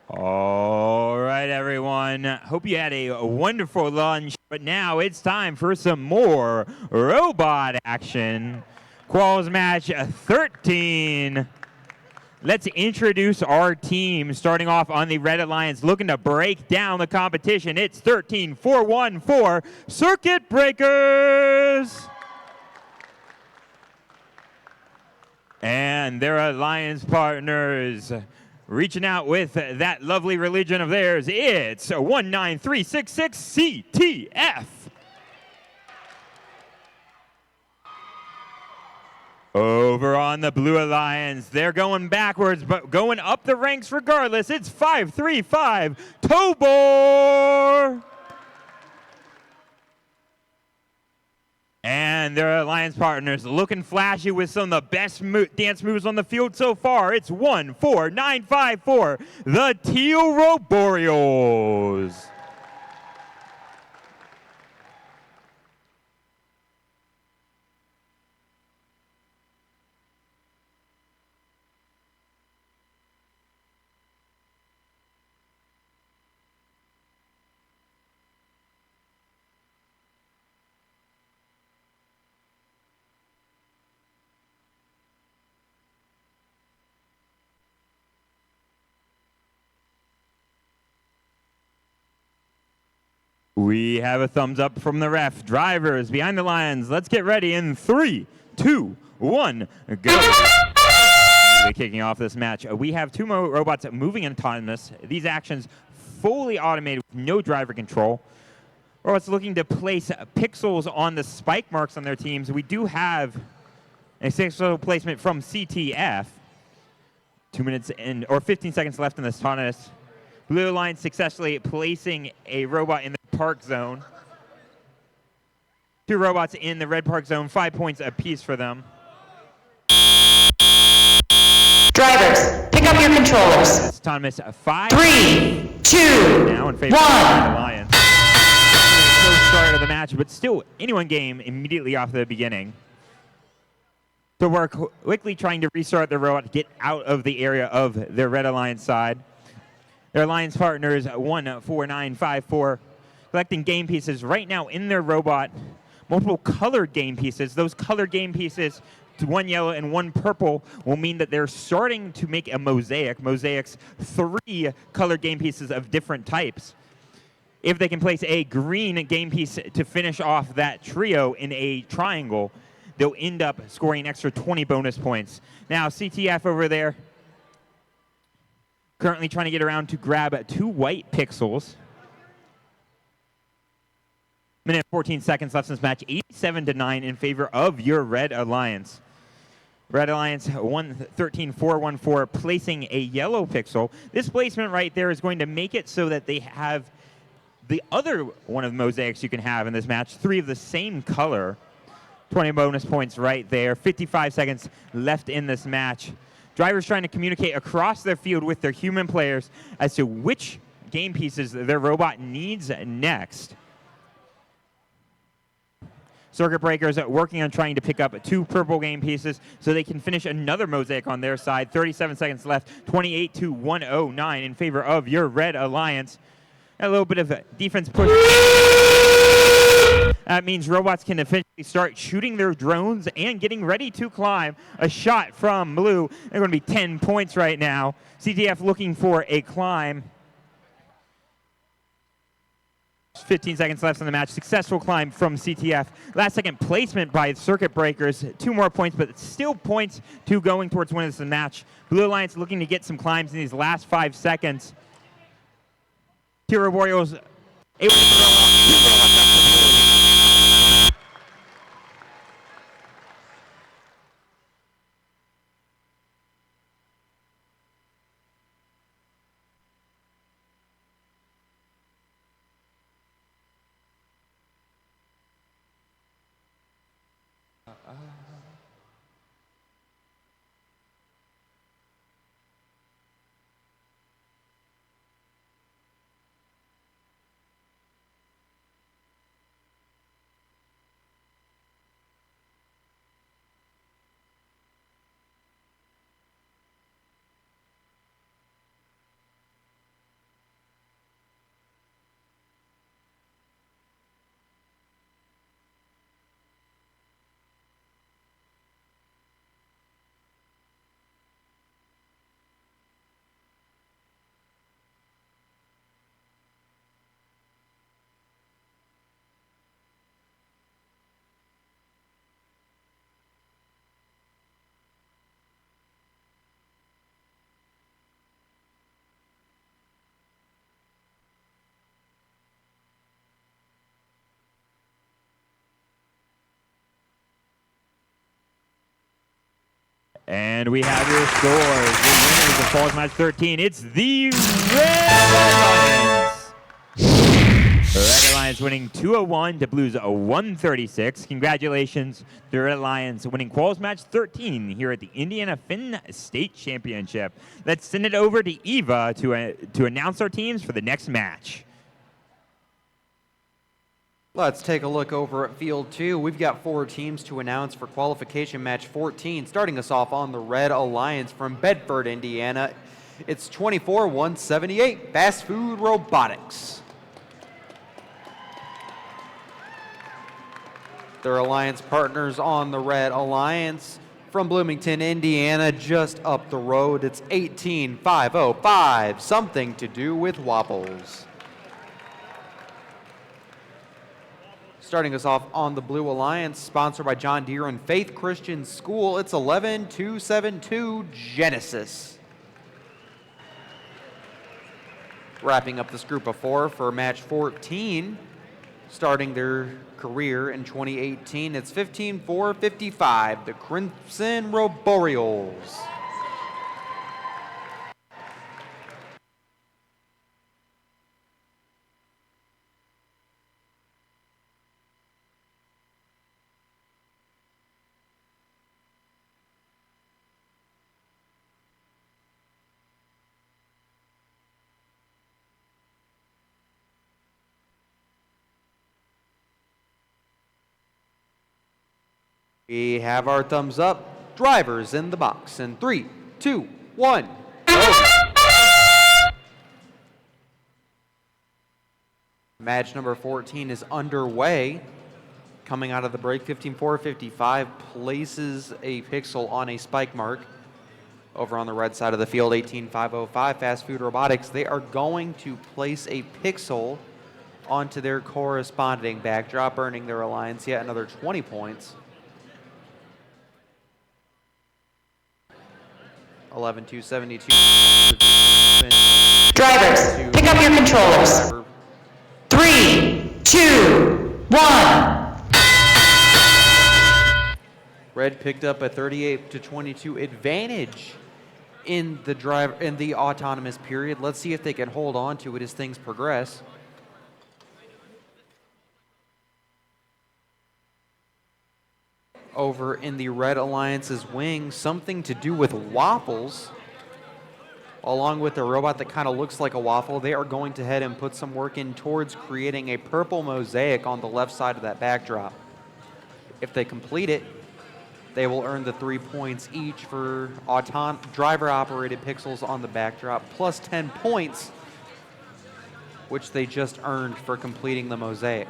All right, everyone. Hope you had a wonderful lunch, but now it's time for some more robot action. Quals match 13. Let's introduce our team, starting off on the Red Alliance, looking to break down the competition. It's 13-4-1-4 Circuit Breakers. And their alliance partners reaching out with that lovely religion of theirs. It's 19366 CTF. Over on the Blue Alliance, they're going backwards, but going up the ranks regardless. It's 535 Tobor. And their alliance partners looking flashy with some of the best dance moves on the field so far. It's 14954, the Teal Robotics. We have a thumbs up from the ref. Drivers behind the lines. Let's get ready in 3, 2, 1, go. Kicking off this match, we have two more robots moving autonomous. These actions fully automated with no driver control. Robots looking to place pixels on the spike marks on their teams. We do have a successful placement from CTF. 2 minutes or 15 seconds left in this autonomous. Blue Alliance successfully placing a robot in the park zone. Two robots in the red park zone, 5 points apiece for them. Drivers, pick up your controllers. Autonomous 5. 3, 2, now in favor 1. of the Alliance. Close start of the match, but still anyone game immediately off the beginning. So we're quickly trying to restart the robot to get out of the area of their Red Alliance side. Their alliance partners 14954 collecting game pieces right now in their robot. Multiple colored game pieces. Those colored game pieces, one yellow and one purple, will mean that they're starting to make a mosaic. Mosaics, 3 colored game pieces of different types. If they can place a green game piece to finish off that trio in a triangle, they'll end up scoring an extra 20 bonus points. Now, CTF over there, currently trying to get around to grab 2 white pixels. Minute 14 seconds left in this match, 87-9 in favor of your Red Alliance. Red Alliance 113-414 placing a yellow pixel. This placement right there is going to make it so that they have the other one of the mosaics you can have in this match, 3 of the same color. 20 bonus points right there. 55 seconds left in this match. Drivers trying to communicate across their field with their human players as to which game pieces their robot needs next. Circuit Breakers working on trying to pick up 2 purple game pieces so they can finish another mosaic on their side. 37 seconds left, 28-109 in favor of your Red Alliance. A little bit of a defense push. That means robots can officially start shooting their drones and getting ready to climb. A shot from Blue. They're going to be 10 points right now. CTF looking for a climb. 15 seconds left in the match. Successful climb from CTF. Last second placement by Circuit Breakers. 2 more points, but it's still points to going towards winning this match. Blue Alliance looking to get some climbs in these last 5 seconds. Teal Robotics able to throw off. And we have your scores. The winners of Falls Match 13. It's the Red Alliance. The Red Alliance winning 201 to Blues 136. Congratulations, the Red Alliance winning Quals Match 13 here at the Indiana Finn State Championship. Let's send it over to Eva to announce our teams for the next match. Let's take a look over at Field 2. We've got 4 teams to announce for qualification match 14. Starting us off on the Red Alliance from Bedford, Indiana. It's 24-178, Fast Food Robotics. Their alliance partners on the Red Alliance from Bloomington, Indiana, just up the road. It's 18505, Something to Do with Waffles. Starting us off on the Blue Alliance, sponsored by John Deere and Faith Christian School, it's 11272 Genesis. Wrapping up this group of 4 for match 14, starting their career in 2018, it's 15455, the Crimson Roboreals. We have our thumbs up. Drivers in the box. In 3, 2, 1, go. Match number 14 is underway. Coming out of the break, 15-4-55 places a pixel on a spike mark. Over on the red side of the field, 18-5-05, Fast Food Robotics. They are going to place a pixel onto their corresponding backdrop, earning their alliance yet another 20 points. 11-2-72. Drivers, pick up your controllers. 3, 2, 1. Red picked up a 38-22 advantage in the autonomous period. Let's see if they can hold on to it as things progress. Over in the Red Alliance's wing, Something to Do with Waffles, along with a robot that kind of looks like a waffle. They are going to head and put some work in towards creating a purple mosaic on the left side of that backdrop. If they complete it, they will earn the 3 points each for driver-operated pixels on the backdrop, plus 10 points, which they just earned for completing the mosaic.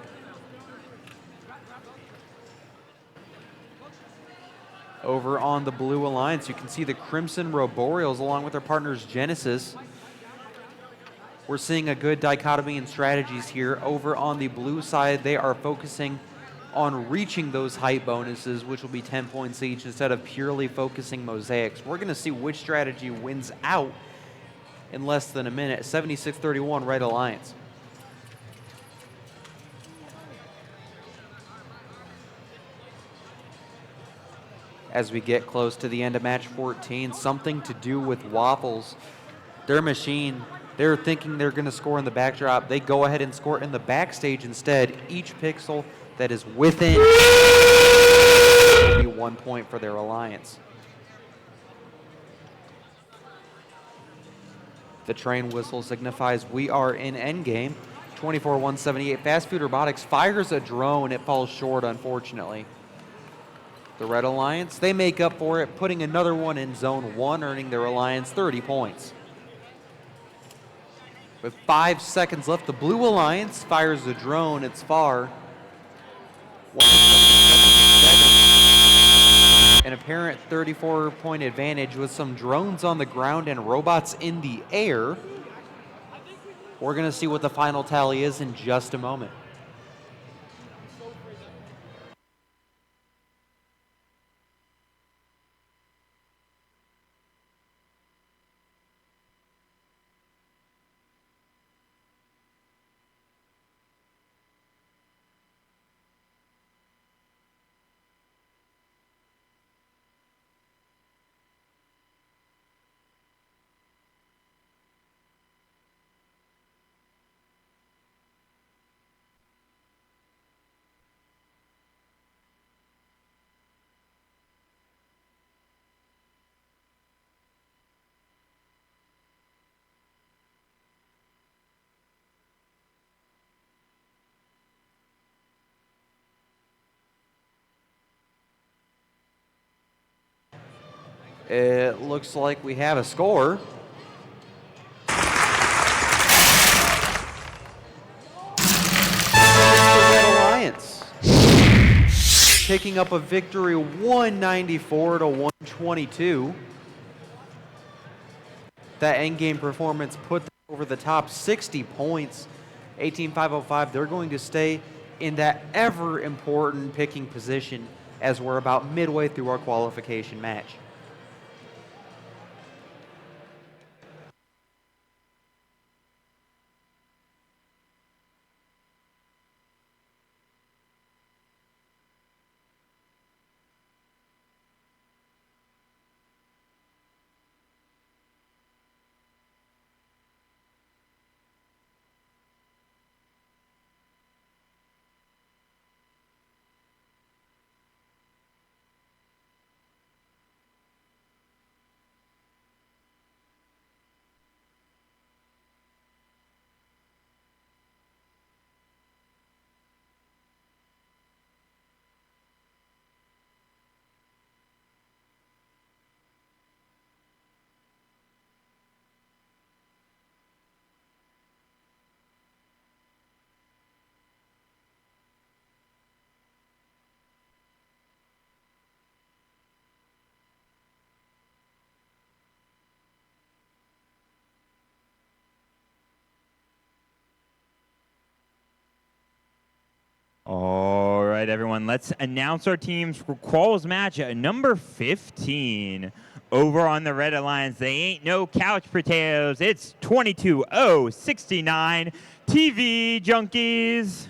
Over on the Blue Alliance, you can see the Crimson Roboreals along with their partners Genesis. We're seeing a good dichotomy in strategies here. Over on the blue side, they are focusing on reaching those height bonuses, which will be 10 points each, instead of purely focusing mosaics. We're going to see which strategy wins out in less than a minute. 76-31 Red Alliance. As we get close to the end of match 14, Something to Do with Waffles. Their machine, they're thinking they're going to score in the backdrop. They go ahead and score in the backstage instead. Each pixel that is within will be 1 point for their alliance. The train whistle signifies we are in endgame. 24-178, Fast Food Robotics fires a drone. It falls short, unfortunately. The Red Alliance, they make up for it, putting another one in Zone 1, earning their alliance 30 points. With 5 seconds left, the Blue Alliance fires a drone. It's far. An apparent 34-point advantage with some drones on the ground and robots in the air. We're going to see what the final tally is in just a moment. It looks like we have a score. The Red Alliance picking up a victory 194 to 122. That endgame performance put them over the top, 60 points. 18,505, they're going to stay in that ever important picking position as we're about midway through our qualification match. All right, everyone, let's announce our teams for Quals match number 15. Over on the Red Alliance, they ain't no couch potatoes. It's 22-0-69 TV Junkies.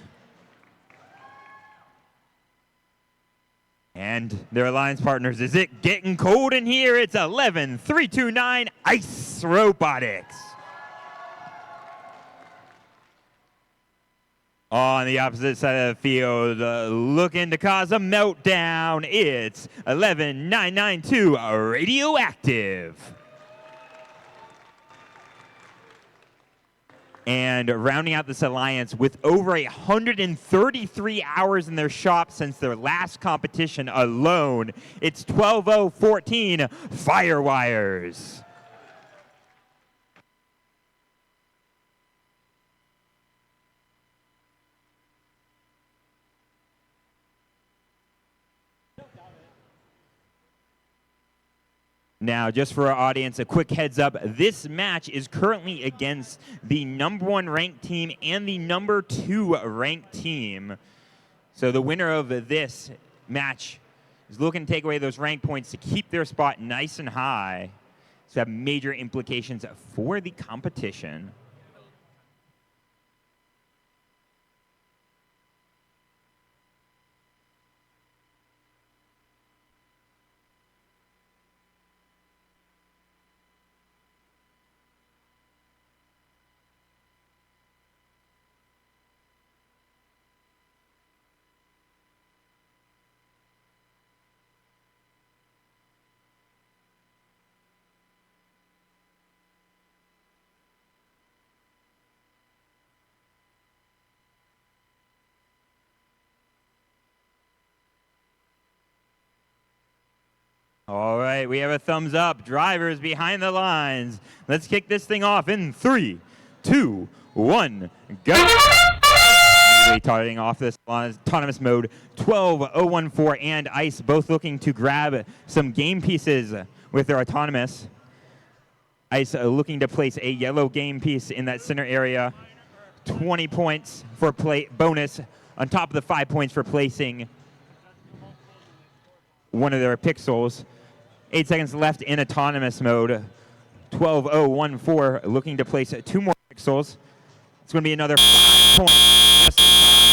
And their alliance partners, is it getting cold in here? It's 11-329 Ice Robotics. On the opposite side of the field, looking to cause a meltdown, it's 11992 Radioactive. And rounding out this alliance with over 133 hours in their shop since their last competition alone, it's 12014 Firewires. Now, just for our audience, a quick heads up. This match is currently against the #1 ranked team and the #2 ranked team. So the winner of this match is looking to take away those rank points to keep their spot nice and high. So have major implications for the competition. All right, we have a thumbs up. Drivers behind the lines. Let's kick this thing off in 3, 2, 1, go. Immediately starting off this autonomous mode, 12014 and Ice both looking to grab some game pieces with their autonomous. Ice looking to place a yellow game piece in that center area. 20 points for bonus on top of the 5 points for placing one of their pixels. 8 seconds left in autonomous mode. 12014 looking to place 2 more pixels. It's going to be another 5 points.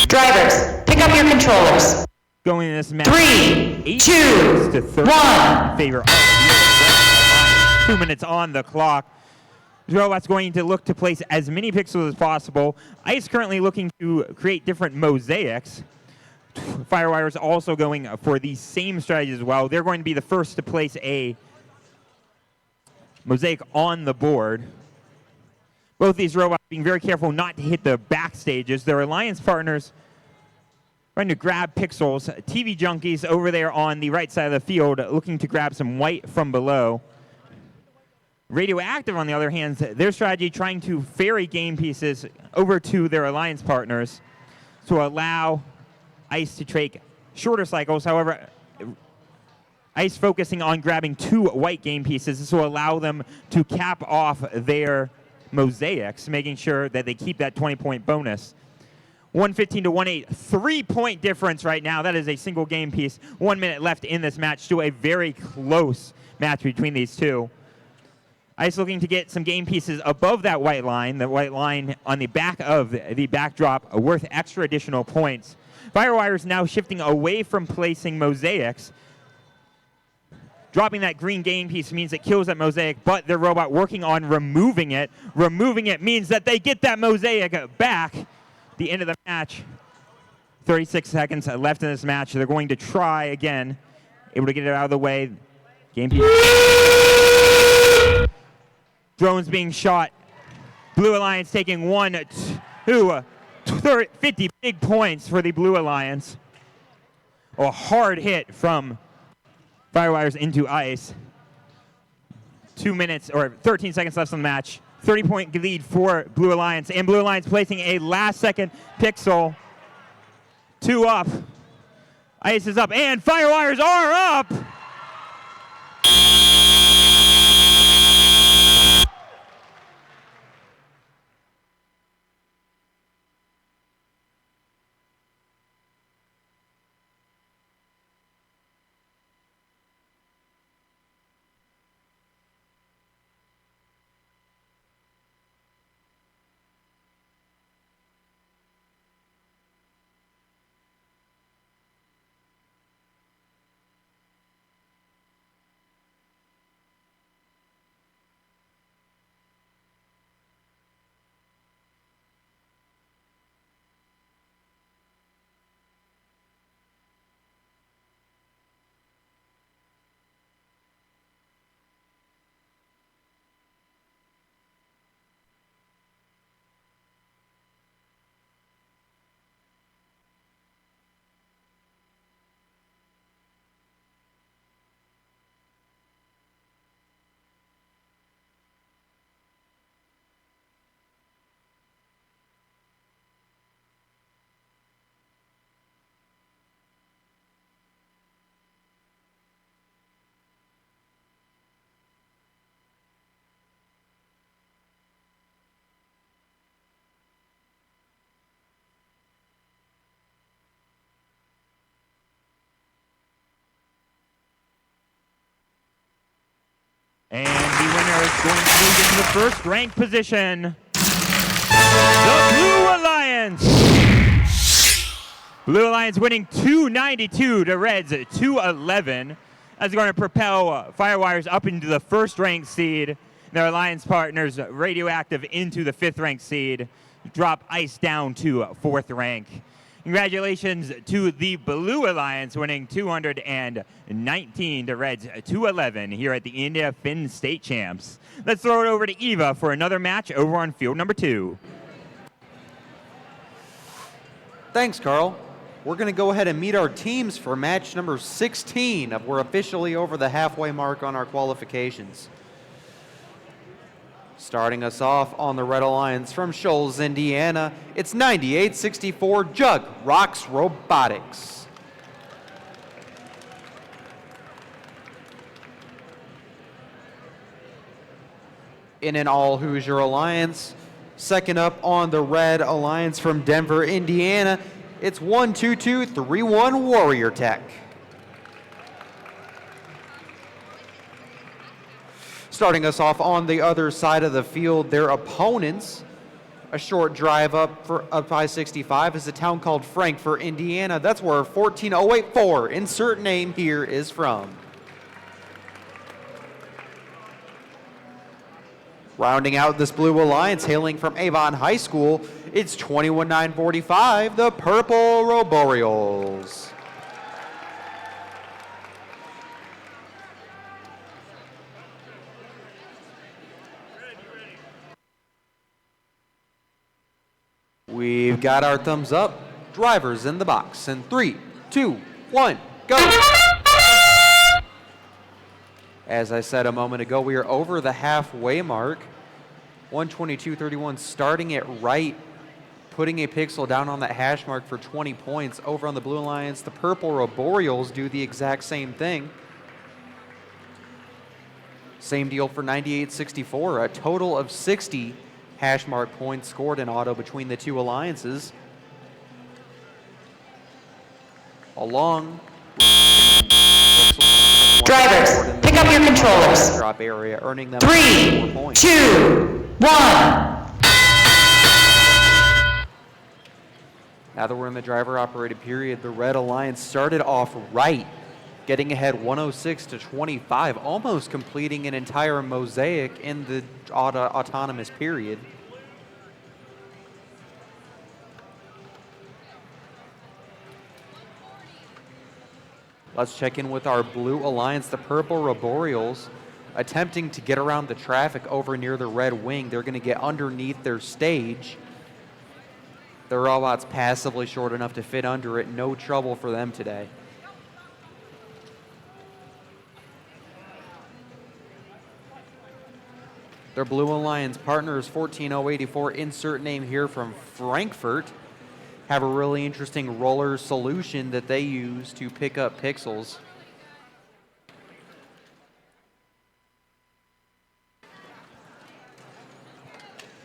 Drivers, pick up your controllers. Going in this match. 3, 2, 1. In favor of the 2 minutes on the clock. The robot's going to look to place as many pixels as possible. Ice currently looking to create different mosaics. Firewires also going for the same strategy as well. They're going to be the first to place a mosaic on the board. Both these robots being very careful not to hit the back stages. Their alliance partners Trying to grab pixels. TV junkies over there on the right side of the field looking to grab some white from below. Radioactive, on the other hand, their strategy trying to ferry game pieces over to their alliance partners to allow Ice to take shorter cycles. However, Ice focusing on grabbing 2 white game pieces. This will allow them to cap off their mosaics, making sure that they keep that 20-point bonus. 115 to 1-8, 3-point difference right now. That is a single game piece. 1 minute left in this match. Still a very close match between these two. Ice looking to get some game pieces above that white line. The white line on the back of the backdrop worth extra additional points. Firewires now shifting away from placing mosaics. Dropping that green game piece means it kills that mosaic, but their robot working on removing it. Removing it means that they get that mosaic back. The end of the match. 36 seconds left in this match. They're going to try again. Able to get it out of the way. Game piece. Drones being shot. Blue Alliance taking 1, 2, 50 big points for the Blue Alliance. A hard hit from Firewires into Ice. 2 minutes or 13 seconds left on the match. 30-point lead for Blue Alliance. And Blue Alliance placing a last-second pixel. 2 up. Ice is up. And Firewires are up! And the winner is going to move into the first ranked position. The Blue Alliance. Blue Alliance winning 292 to Reds 211. That's going to propel Firewires up into the first ranked seed. Their alliance partners Radioactive into the 5th ranked seed. Drop Ice down to 4th rank. Congratulations to the Blue Alliance winning 219 to Reds 211 here at the India Finn State Champs. Let's throw it over to Eva for another match over on field number 2. Thanks, Carl. We're going to go ahead and meet our teams for match number 16. We're officially over the halfway mark on our qualifications. Starting us off on the Red Alliance from Shoals, Indiana, it's 9864 Jug Rocks Robotics. In an all Hoosier Alliance, second up on the Red Alliance from Denver, Indiana, it's 12231 Warrior Tech. Starting us off on the other side of the field, their opponents, a short drive up I-65 is a town called Frankfort, Indiana. That's where 14084, insert name here, is from. Rounding out this Blue Alliance, hailing from Avon High School, it's 21945, the Purple Roboreals. We've got our thumbs up. Drivers in the box. In 3, 2, 1, go. As I said a moment ago, we are over the halfway mark. 122.31 starting it right, putting a pixel down on that hash mark for 20 points. Over on the Blue Alliance, the Purple Roboreals do the exact same thing. Same deal for 98.64, a total of 60 hash mark points scored in auto between the two alliances. Along Drivers, pick up your controllers. drop area, earning them 3, 4 points. 2, 1. Now that we're in the driver-operated period, the Red Alliance started off right, getting ahead 106-25, almost completing an entire mosaic in the autonomous period. Let's check in with our Blue Alliance, the Purple Roboreals, attempting to get around the traffic over near the Red Wing. They're going to get underneath their stage. The robot's passively short enough to fit under it. No trouble for them today. Their Blue Alliance partners, 14084, insert name here from Frankfurt, have a really interesting roller solution that they use to pick up pixels.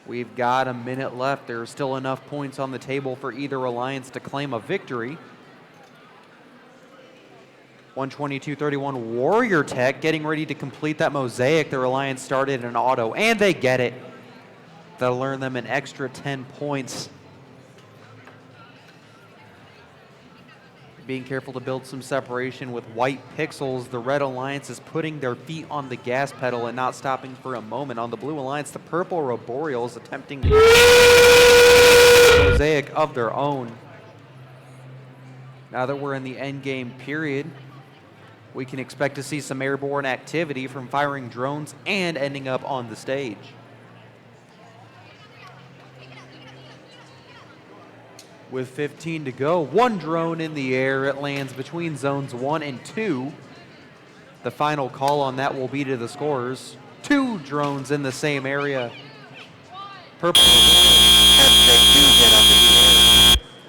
We've got a minute left. There's still enough points on the table for either alliance to claim a victory. 122.31 Warrior Tech getting ready to complete that mosaic their alliance started in auto, and they get it. That'll earn them an extra 10 points. Being careful to build some separation with white pixels. The Red Alliance is putting their feet on the gas pedal and not stopping for a moment. On the Blue Alliance, the Purple Roboreals attempting to mosaic of their own. Now that we're in the end game period, we can expect to see some airborne activity from firing drones and ending up on the stage. With 15 to go, one drone in the air. It lands between zones 1 and 2. The final call on that will be to the scorers. 2 drones in the same area. Purple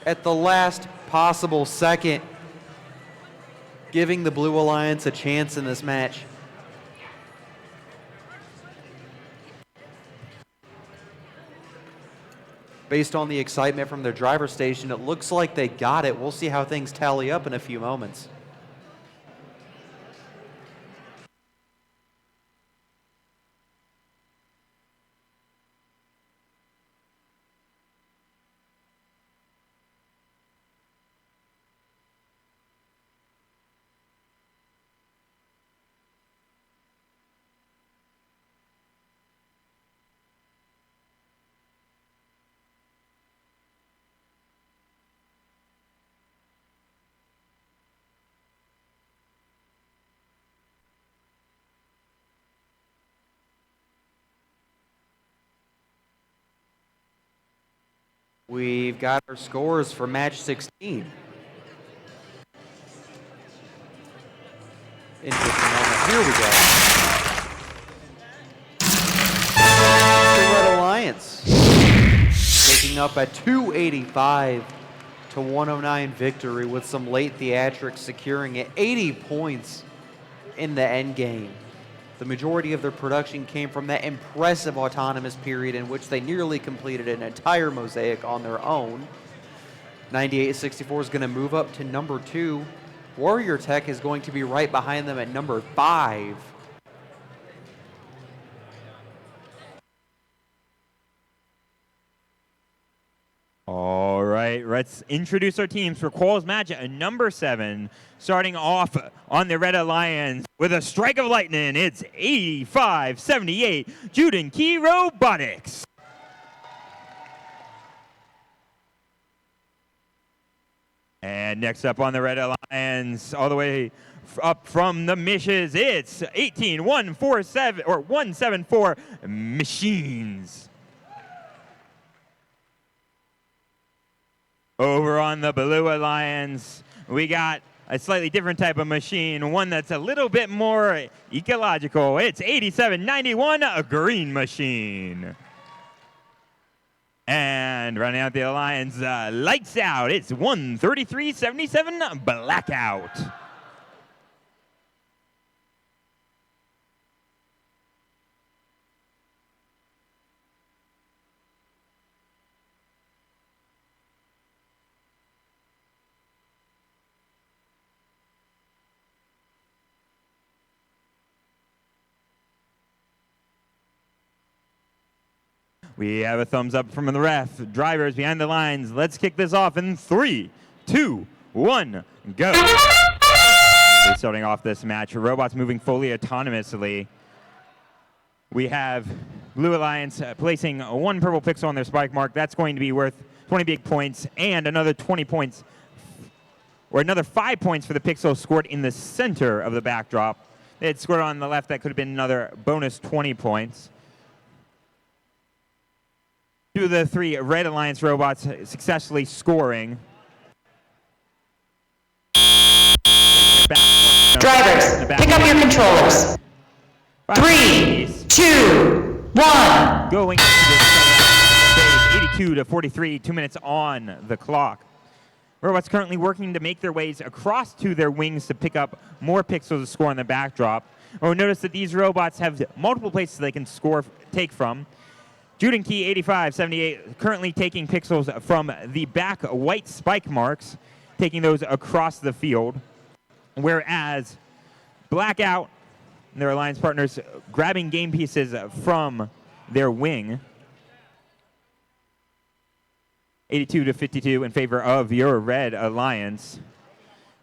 at the last possible second, giving the Blue Alliance a chance in this match. Based on the excitement from their driver station, it looks like they got it. We'll see how things tally up in a few moments. We've got our scores for match 16. Interesting moment. Here we go. The Red Alliance taking up a 285-109 victory with some late theatrics, securing it 80 points in the end game. The majority of their production came from that impressive autonomous period in which they nearly completed an entire mosaic on their own. 98.64 is going to move up to number 2. Warrior Tech is going to be right behind them at number 5. All right, let's introduce our teams for Qual's match at number 7. Starting off on the Red Alliance with a strike of lightning, it's 85-78, Juden Key Robotics. And next up on the Red Alliance, all the way up from the Mishes, it's 147 or 174 Machines. Over on the Blue Alliance, we got a slightly different type of machine, one that's a little bit more ecological. It's 8791, a green machine. And running out the Alliance, lights out. It's 13377, blackout. We have a thumbs up from the ref. Drivers behind the lines. Let's kick this off in 3, 2, 1, go. Starting off this match, robots moving fully autonomously. We have Blue Alliance placing 1 purple pixel on their spike mark. That's going to be worth 20 big points and another 20 points, or another 5 points for the pixel scored in the center of the backdrop. They had scored on the left. That could have been another bonus 20 points. 2 of the 3 Red Alliance robots successfully scoring. Drivers, pick up your controllers. 3, 2, 1. Going into the 82 to 43, 2 minutes on the clock. Robots currently working to make their ways across to their wings to pick up more pixels to score on the backdrop. Oh, notice that these robots have multiple places they can take from. Jude Key 8578 currently taking pixels from the back white spike marks, taking those across the field. Whereas Blackout and their Alliance partners grabbing game pieces from their wing. 82 to 52 in favor of your Red Alliance.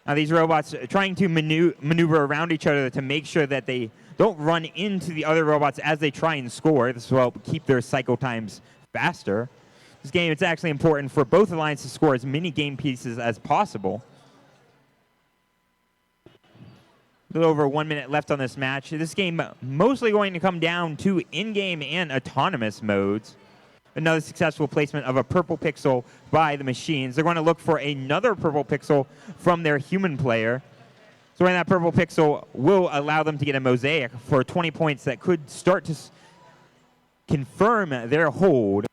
Now these robots are trying to maneuver around each other to make sure that they don't run into the other robots as they try and score. This will help keep their cycle times faster. This game, it's actually important for both Alliances to score as many game pieces as possible. A little over 1 minute left on this match. This game mostly going to come down to in-game and autonomous modes. Another successful placement of a purple pixel by the machines. They're going to look for another purple pixel from their human player. So when that purple pixel will allow them to get a mosaic for 20 points that could start to confirm their hold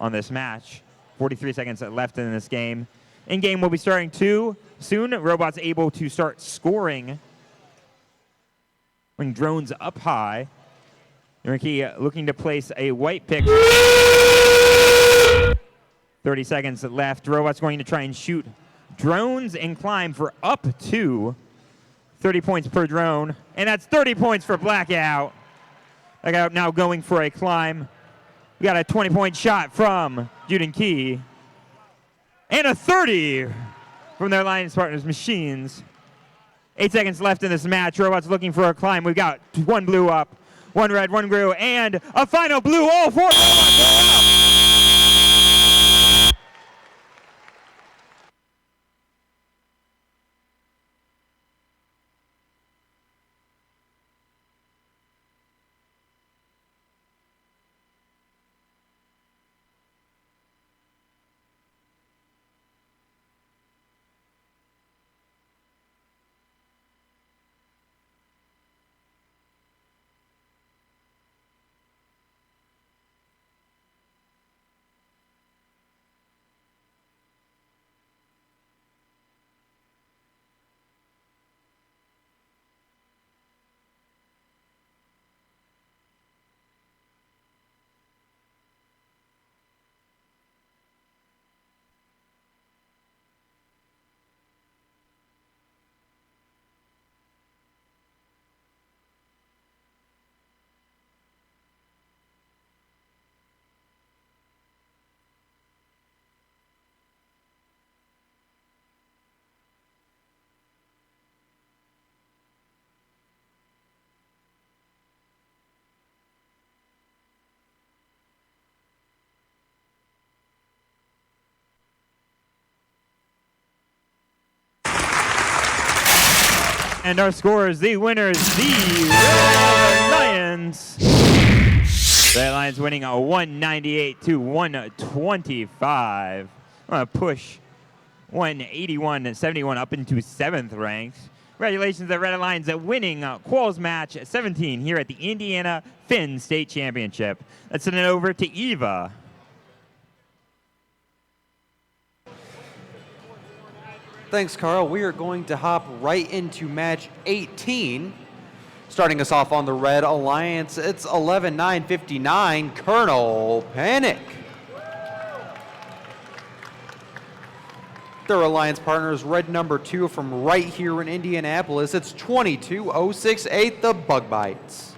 on this match. 43 seconds left in this game. In-game will be starting too soon. Robots able to start scoring when drones up high. Ricky looking to place a white pick. 30 seconds left. Robots going to try and shoot drones and climb for up to 30 points per drone. And that's 30 points for Blackout. Blackout now going for a climb. We got a 20-point shot from Jude Key. And a 30 from their Alliance partners, Machines. 8 seconds left in this match. Robots looking for a climb. We've got 1 blue up, 1 red, 1 green, and a final blue. All 4 robots are up. And our scores, the winners, the Red Alliance. Red Alliance winning a 198 to 125. I'm going to push 181-71 up into 7th ranked. Congratulations to Red Alliance at winning Quals match 17 here at the Indiana Finn State Championship. Let's send it over to Eva. Thanks, Carl. We are going to hop right into match 18. Starting us off on the Red Alliance, it's 11-9-59, Colonel Panic. Their alliance partners, red number 2 from right here in Indianapolis. It's 22-068, the Bug Bites.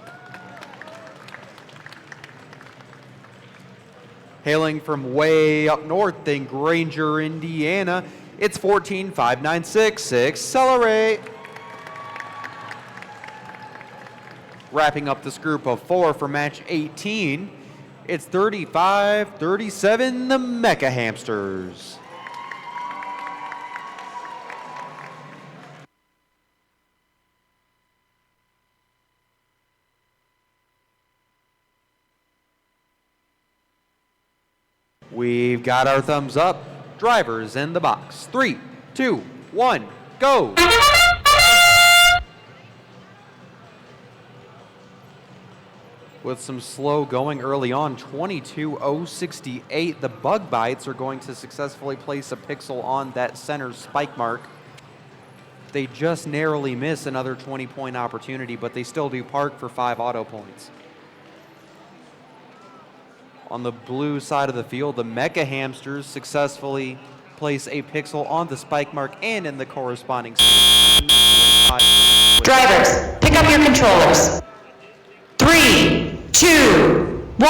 Hailing from way up north in Granger, Indiana, it's 14-596, Accelerate. Wrapping up this group of 4 for match 18, it's 35-37, the Mecha Hamsters. We've got our thumbs up. Drivers in the box. 3, 2, 1, go. With some slow going early on, 22-068, the Bug Bites are going to successfully place a pixel on that center spike mark. They just narrowly miss another 20-point opportunity, but they still do park for 5 auto points. On the blue side of the field, the Mecha Hamsters successfully place a pixel on the spike mark and in the corresponding Drivers, pick up your controllers. 3, 2, 1.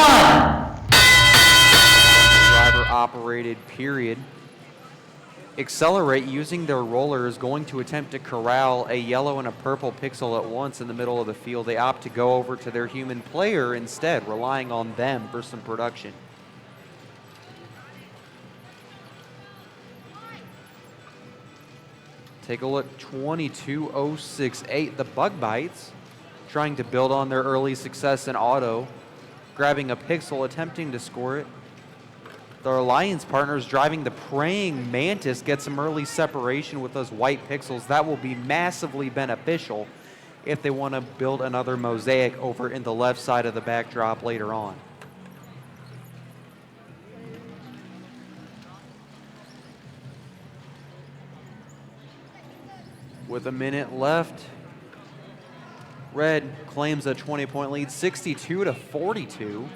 Driver-operated period. Accelerate, using their roller, is going to attempt to corral a yellow and a purple pixel at once in the middle of the field. They opt to go over to their human player instead, relying on them for some production. Take a look, 22-068, the Bug Bites, trying to build on their early success in auto, grabbing a pixel, attempting to score it. Their alliance partners driving the Praying Mantis get some early separation with those white pixels. That will be massively beneficial if they want to build another mosaic over in the left side of the backdrop later on. With a minute left, Red claims a 20-point lead, 62-42.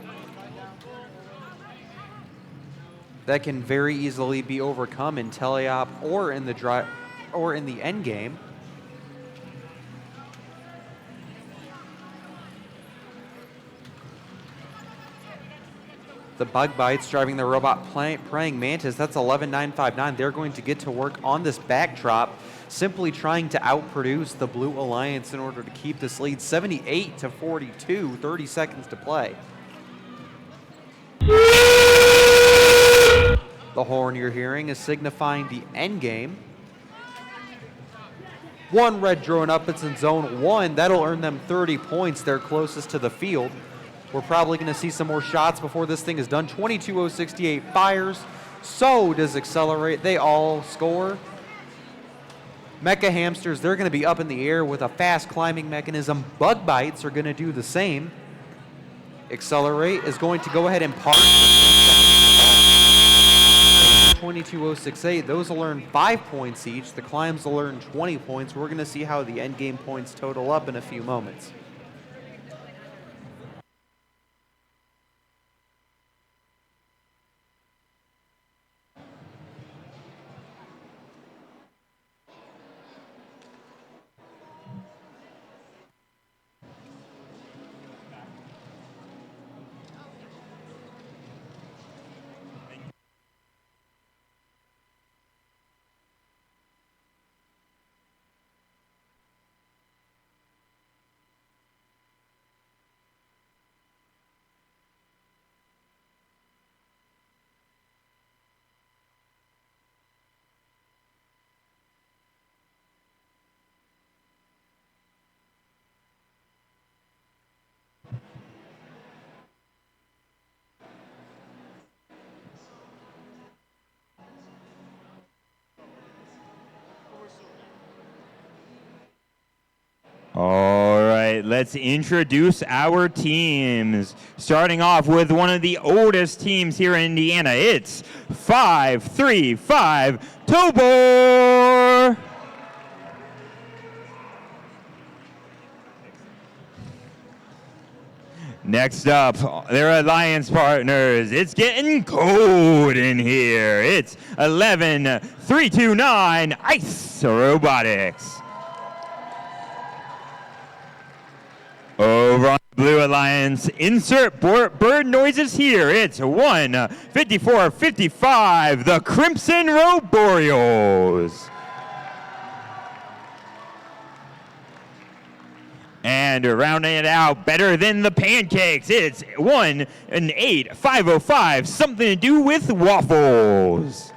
That can very easily be overcome in teleop or in the end game. The Bug Bites driving the robot Praying Mantis, that's 11-9-5-9. They're going to get to work on this backdrop, simply trying to outproduce the Blue Alliance in order to keep this lead 78-42, 30 seconds to play. The horn you're hearing is signifying the end game. 1 red drone up, it's in zone 1. That'll earn them 30 points. They're closest to the field. We're probably going to see some more shots before this thing is done. 22-068 fires. So does Accelerate. They all score. Mecha Hamsters, they're going to be up in the air with a fast climbing mechanism. Bug Bites are going to do the same. Accelerate is going to go ahead and park. 22-068, those will earn 5 points each. The climbs will earn 20 points. We're going to see how the end game points total up in a few moments. let's introduce our teams. Starting off with one of the oldest teams here in Indiana. It's 535 Tobor. Next up, their alliance partners. It's getting cold in here. It's 11329 Ice Robotics. Over on the Blue Alliance, insert bird noises here. It's 15455, the Crimson Roboreals. And rounding it out better than the pancakes, it's 18505, something to do with waffles.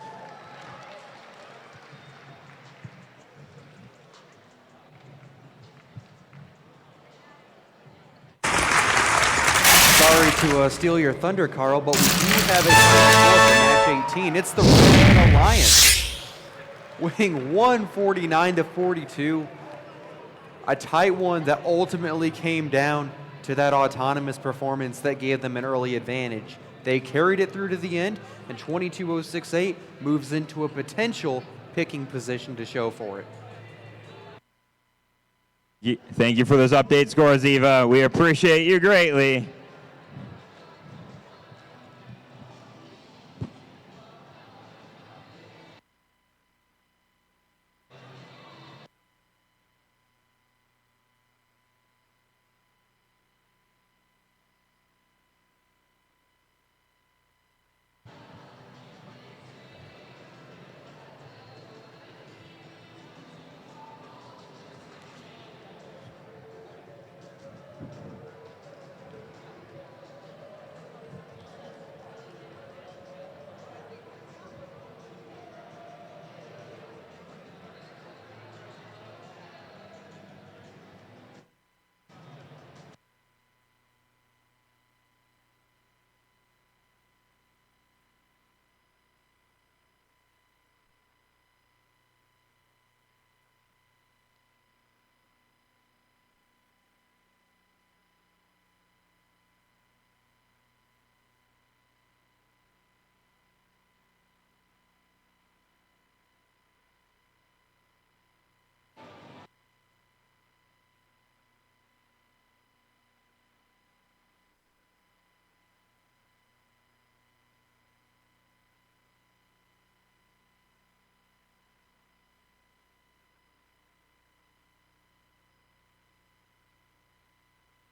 Sorry to steal your thunder, Carl, but we do have a score for match 18. It's the Red Alliance, winning 149-42. A tight one that ultimately came down to that autonomous performance that gave them an early advantage. They carried it through to the end, and 22.068 moves into a potential picking position to show for it. Thank you for those update scores, Eva. We appreciate you greatly.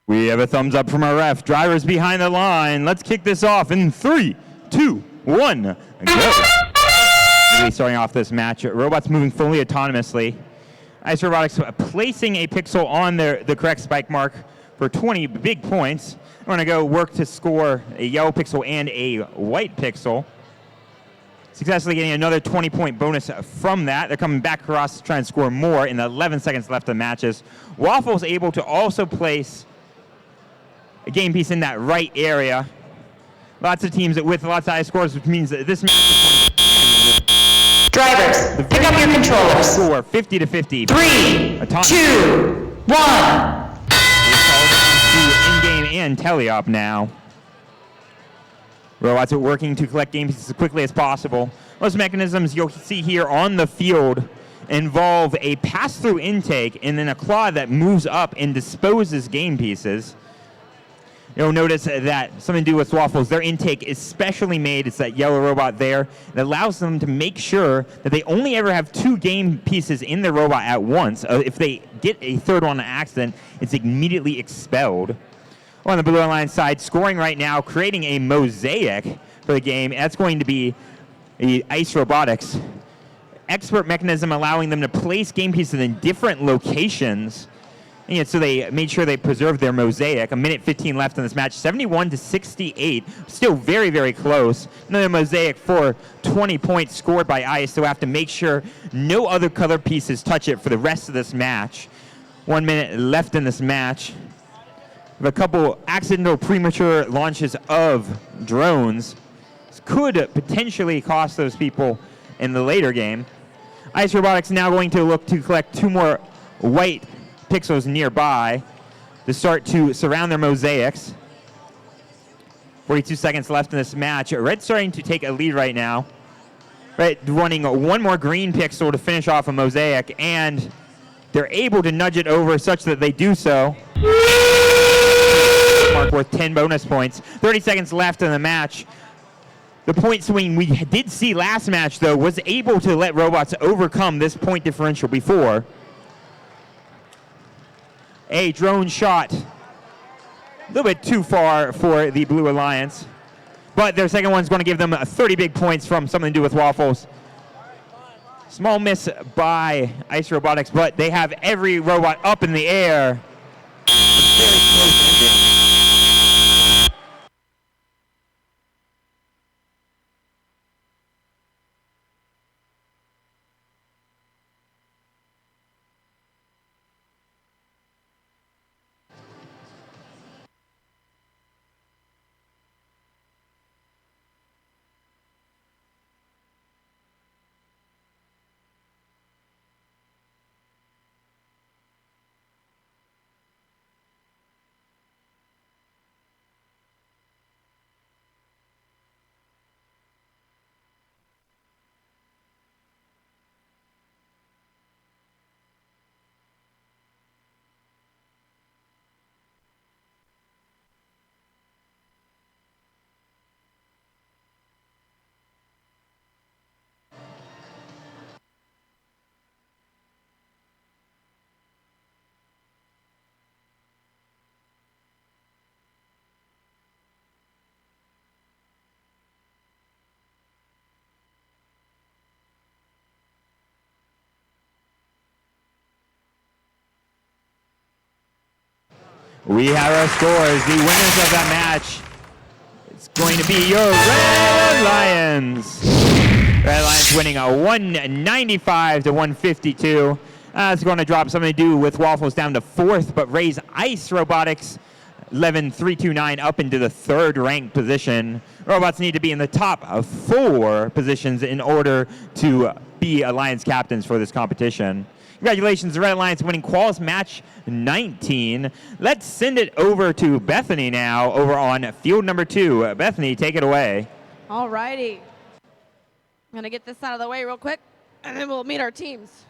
We have a thumbs up from our ref. Drivers behind the line. Let's kick this off in 3, 2, 1, go. Really starting off this match. Robots moving fully autonomously. Ice Robotics placing a pixel on the correct spike mark for 20 big points. I'm going to go work to score a yellow pixel and a white pixel. Successfully getting another 20-point bonus from that. They're coming back across to try and score more in the 11 seconds left of matches. Waffle's able to also place a game piece in that right area. Lots of teams with lots of high scores, which means that this match is Drivers, pick up your controllers. score 50-50. 3, 2, 1. In-game and teleop now. Robots are working to collect game pieces as quickly as possible. Most mechanisms you'll see here on the field involve a pass-through intake and then a claw that moves up and disposes game pieces. You'll notice that something to do with Waffles, their intake is specially made. It's that yellow robot there. It allows them to make sure that they only ever have 2 game pieces in the robot at once. If they get a third one on accident, it's immediately expelled. On the Blue Alliance side, scoring right now, creating a mosaic for the game. That's going to be the Ice Robotics. Expert mechanism allowing them to place game pieces in different locations. And so they made sure they preserved their mosaic. 1:15 left in this match, 71-68. Still very, very close. Another mosaic for 20 points scored by Ice, so we have to make sure no other color pieces touch it for the rest of this match. 1 minute left in this match. We have a couple accidental premature launches of drones. This could potentially cost those people in the later game. Ice Robotics now going to look to collect 2 more white pixels nearby. to start to surround their mosaics. 42 seconds left in this match. Red's starting to take a lead right now. Red running one more green pixel to finish off a mosaic, and they're able to nudge it over such that they do so. Mark worth 10 bonus points. 30 seconds left in the match. The point swing we did see last match, though, was able to let Robots overcome this point differential before. A drone shot. A little bit too far for the Blue Alliance. But their second one's going to give them 30 big points from something to do with waffles. Small miss by Ice Robotics, but they have every robot up in the air. Very close ending. We have our scores. The winners of that match, it's going to be your Red Lions. Red Lions winning a 195 to 152. It's going to drop something to do with Waffles down to 4th, but raise Ice Robotics 11-329 up into the 3rd ranked position. Robots need to be in the top of 4 positions in order to be Alliance captains for this competition. Congratulations, the Red Alliance winning Quals match 19. Let's send it over to Bethany now over on field number 2. Bethany, take it away. All righty. I'm going to get this out of the way real quick, and then we'll meet our teams.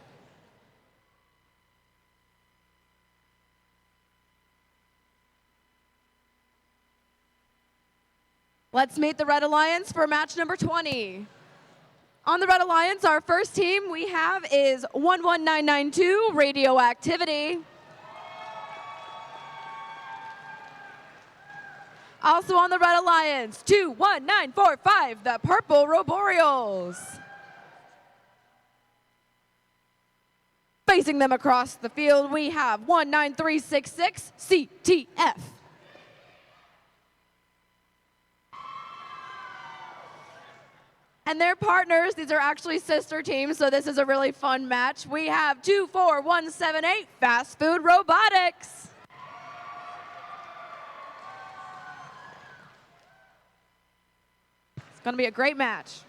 Let's meet the Red Alliance for match number 20. On the Red Alliance, our first team we have is 11992 Radioactivity. Also on the Red Alliance, 21945, the Purple Roboreals. Facing them across the field, we have 19366 CTF. And their partners, these are actually sister teams, so this is a really fun match. We have 24178 Fast Food Robotics. It's going to be a great match.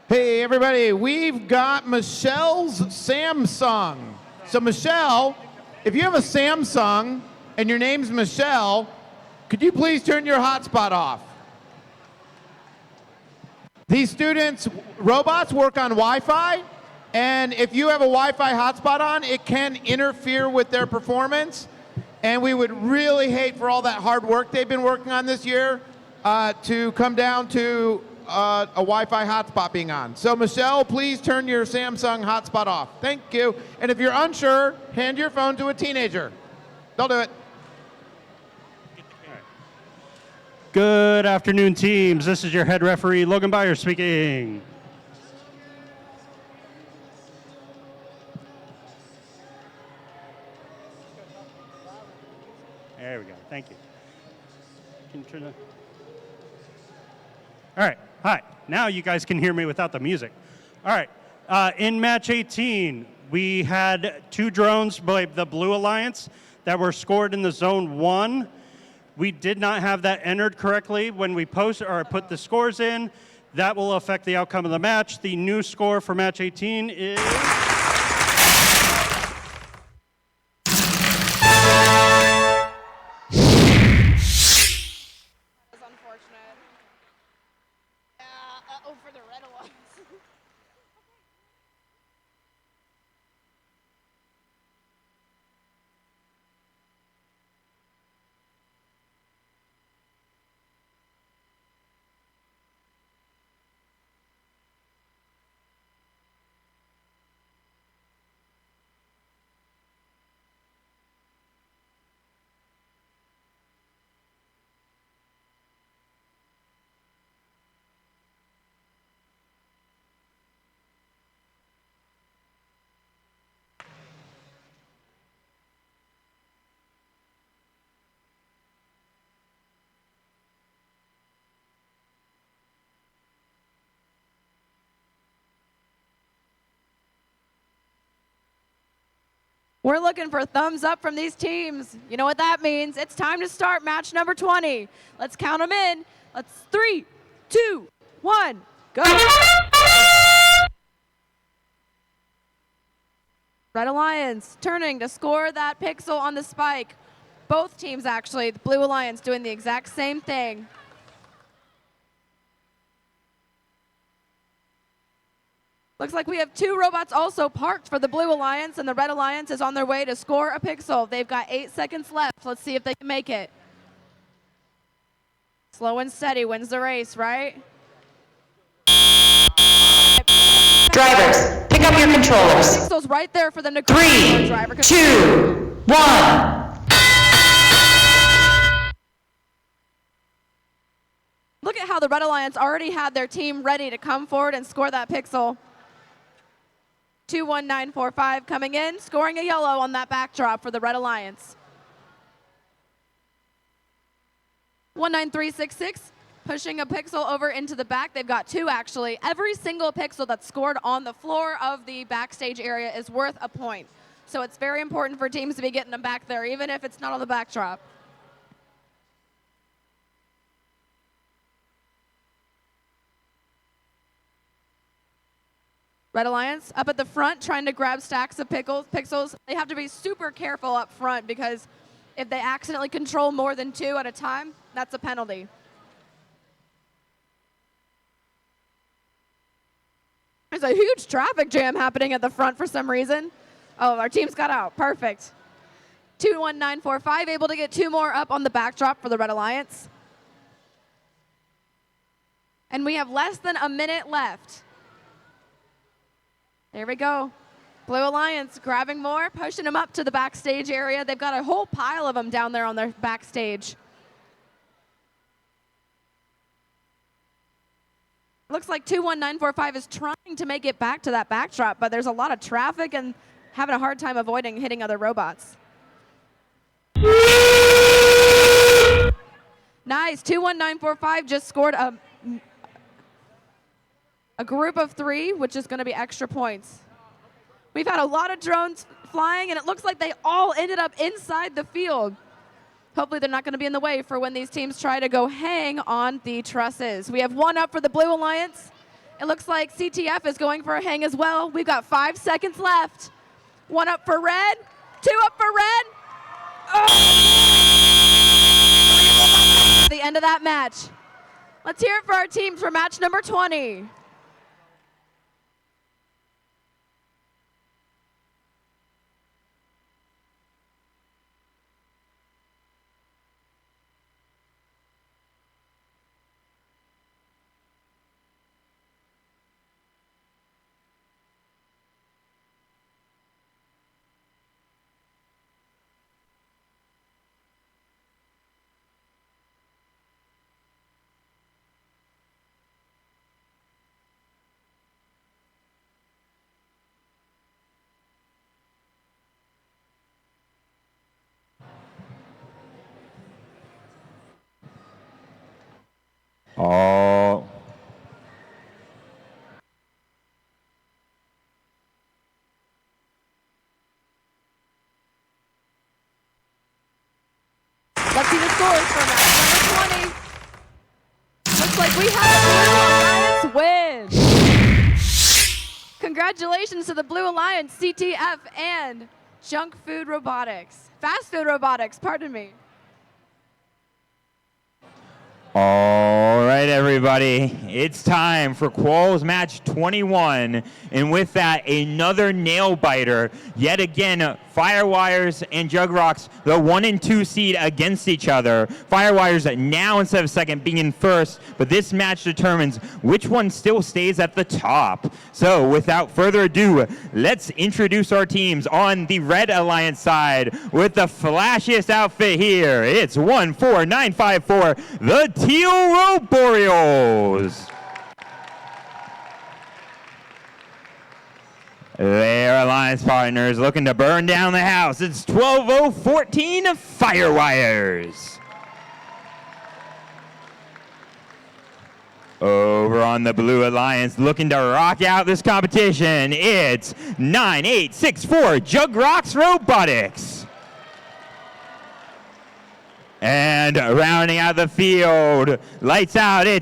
Hey everybody, we've got Michelle's Samsung. So Michelle, if you have a Samsung and your name's Michelle, could you please turn your hotspot off? These students, robots work on Wi-Fi, and if you have a Wi-Fi hotspot on, it can interfere with their performance. And we would really hate for all that hard work they've been working on this year to come down to a Wi-Fi hotspot being on. So Michelle, please turn your Samsung hotspot off. Thank you. And if you're unsure, hand your phone to a teenager. They'll do it. Good afternoon, teams. This is your head referee, Logan Byers, speaking. There we go. Thank you. Can you turn that? All right. Hi. Now you guys can hear me without the music. All right. In match 18, we had 2 drones by the Blue Alliance that were scored in the zone 1. We did not have that entered correctly when we put the scores in. That will affect the outcome of the match. The new score for match 18 is... For the Red Alliance. We're looking for thumbs up from these teams. You know what that means. It's time to start match number 20. Let's count them in. Let's 3, 2, 1, go. Red Alliance turning to score that pixel on the spike. Both teams actually, the Blue Alliance doing the exact same thing. Looks like we have 2 robots also parked for the Blue Alliance, and the Red Alliance is on their way to score a pixel. They've got 8 seconds left. Let's see if they can make it. Slow and steady wins the race, right? Drivers, pick up your controllers. Pixel's right there for them to 3, driver. 2, 1. Look at how the Red Alliance already had their team ready to come forward and score that pixel. 21945 coming in, scoring a yellow on that backdrop for the Red Alliance. 19366 pushing a pixel over into the back. They've got 2 actually. Every single pixel that's scored on the floor of the backstage area is worth a point. So it's very important for teams to be getting them back there, even if it's not on the backdrop. Red Alliance up at the front trying to grab stacks of pixels. They have to be super careful up front because if they accidentally control more than 2 at a time, that's a penalty. There's a huge traffic jam happening at the front for some reason. Oh, our team's got out. Perfect. 21945 able to get 2 more up on the backdrop for the Red Alliance. And we have less than a minute left. There we go. Blue Alliance grabbing more, pushing them up to the backstage area. They've got a whole pile of them down there on their backstage. Looks like 21945 is trying to make it back to that backdrop, but there's a lot of traffic and having a hard time avoiding hitting other robots. Nice. 21945 just scored a group of 3, which is going to be extra points. We've had a lot of drones flying, and it looks like they all ended up inside the field. Hopefully they're not going to be in the way for when these teams try to go hang on the trusses. We have 1 up for the Blue Alliance. It looks like CTF is going for a hang as well. We've got 5 seconds left. 1 up for Red, 2 up for Red. Oh! The end of that match. Let's hear it for our teams for match number 20. scores for match number 20. Looks like we have a Blue Alliance win. Congratulations to the Blue Alliance, CTF, and Junk Food Robotics. Fast Food Robotics, pardon me. All right, everybody. It's time for Quals match 21. And with that, another nail biter. Yet again, Firewires and Jugrocks, the 1 and 2 seed against each other. Firewires now, instead of second, being in first. But this match determines which one still stays at the top. So without further ado, let's introduce our teams on the Red Alliance side with the flashiest outfit here. It's 14954, the Teal Roboreals. Their alliance partners looking to burn down the house. It's 12014 Firewires. Over on the Blue Alliance, looking to rock out this competition, it's 9864 Jugrocks Robotics. And rounding out the field, lights out, it's